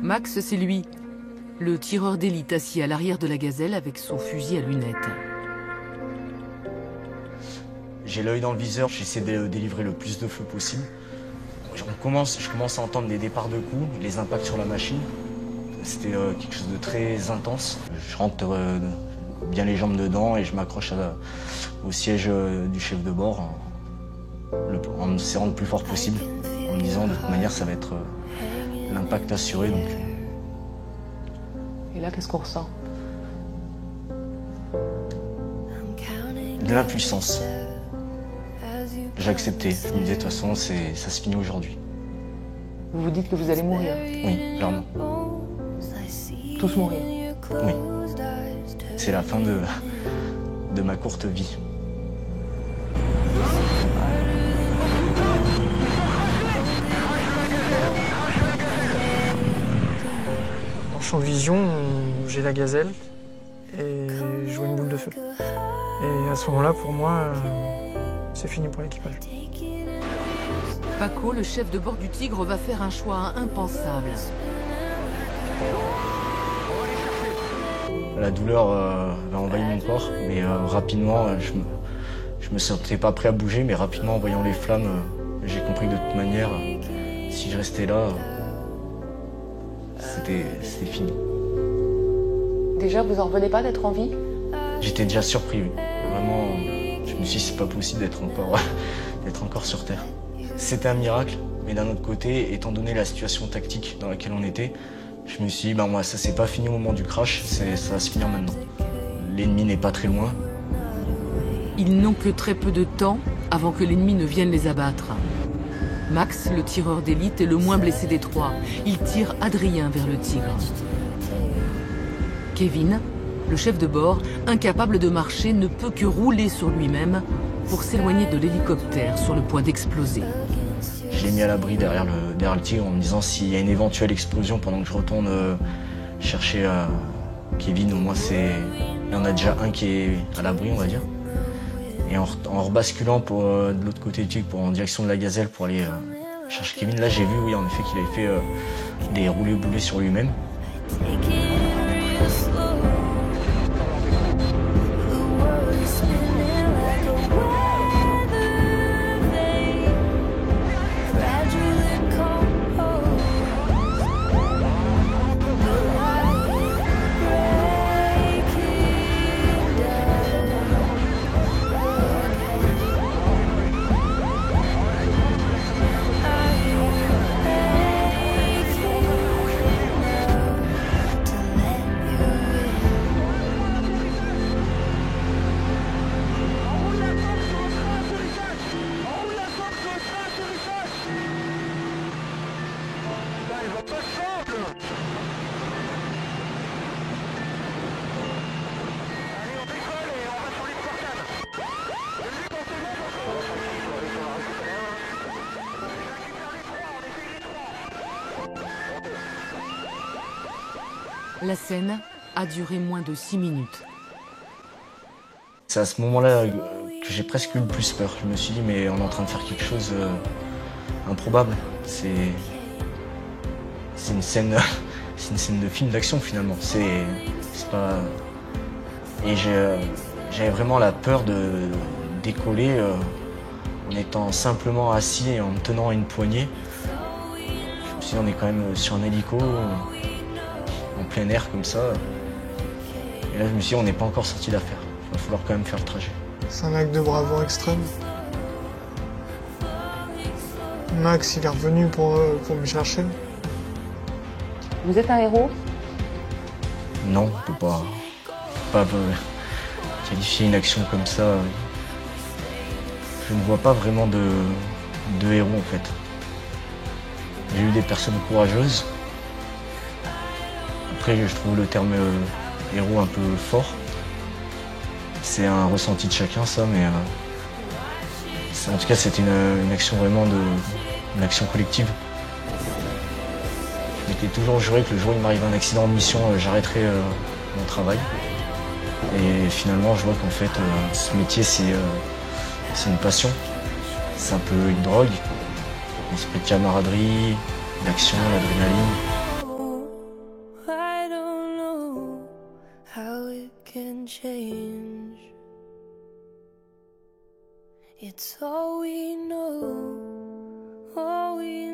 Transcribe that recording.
Max, c'est lui, le tireur d'élite assis à l'arrière de la Gazelle avec son fusil à lunettes. J'ai l'œil dans le viseur, j'essaie de délivrer le plus de feu possible. Je commence à entendre des départs de coups, les impacts sur la machine. C'était quelque chose de très intense. Je rentre bien les jambes dedans et je m'accroche au siège du chef de bord en me serrant le plus fort possible, en me disant de toute manière ça va être l'impact assuré. Donc. Et là, qu'est-ce qu'on ressent? De l'impuissance. J'ai accepté. Je me disais de toute façon ça se finit aujourd'hui. Vous vous dites que vous allez mourir? Oui, clairement. Tous mourir? Oui. C'est la fin de ma courte vie. En champ de vision, j'ai la Gazelle et je vois une boule de feu. Et à ce moment-là, pour moi, c'est fini pour l'équipage. Paco, le chef de bord du Tigre, va faire un choix impensable. La douleur va envahir mon corps, mais rapidement, je me sentais pas prêt à bouger, mais rapidement, en voyant les flammes, j'ai compris que de toute manière, si je restais là, c'était fini. Déjà, vous en revenez pas d'être en vie? J'étais déjà surpris, oui. Vraiment, je me suis dit, c'est pas possible d'être encore sur Terre. C'était un miracle, mais d'un autre côté, étant donné la situation tactique dans laquelle on était, je me suis dit, moi, ça s'est pas fini au moment du crash, ça va se finir maintenant. L'ennemi n'est pas très loin. Ils n'ont que très peu de temps avant que l'ennemi ne vienne les abattre. Max, le tireur d'élite, est le moins blessé des trois. Il tire Adrien vers le Tigre. Kevin, le chef de bord, incapable de marcher, ne peut que rouler sur lui-même pour s'éloigner de l'hélicoptère sur le point d'exploser. Je l'ai mis à l'abri derrière le Tigre en me disant s'il y a une éventuelle explosion pendant que je retourne chercher Kevin, au moins il y en a déjà un qui est à l'abri, on va dire. Et en rebasculant de l'autre côté du Tigre en direction de la Gazelle pour aller chercher Kevin, là j'ai vu oui en effet qu'il avait fait des roulés-boulés sur lui-même. La scène a duré moins de 6 minutes. C'est à ce moment-là que j'ai presque eu le plus peur. Je me suis dit, mais on est en train de faire quelque chose improbable. C'est une scène de film d'action finalement. C'est pas. Et j'avais vraiment la peur de décoller en étant simplement assis et en me tenant à une poignée. Je me suis dit, on est quand même sur un hélico, en plein air comme ça. Et là, je me suis dit, on n'est pas encore sorti d'affaire. Il va falloir quand même faire le trajet. C'est un acte de bravoure extrême. Max, il est revenu pour me chercher. Vous êtes un héros? Non, on peut pas qualifier une action comme ça. Je ne vois pas vraiment de héros en fait. J'ai eu des personnes courageuses. Après, je trouve le terme héros un peu fort. C'est un ressenti de chacun, ça, mais en tout cas, c'était une action vraiment une action collective. Je m'étais toujours juré que le jour où il m'arrive un accident de mission, j'arrêterais mon travail. Et finalement, je vois qu'en fait, ce métier, c'est une passion. C'est un peu une drogue, un esprit de camaraderie, l'action, l'adrénaline. can change. It's all we know, all we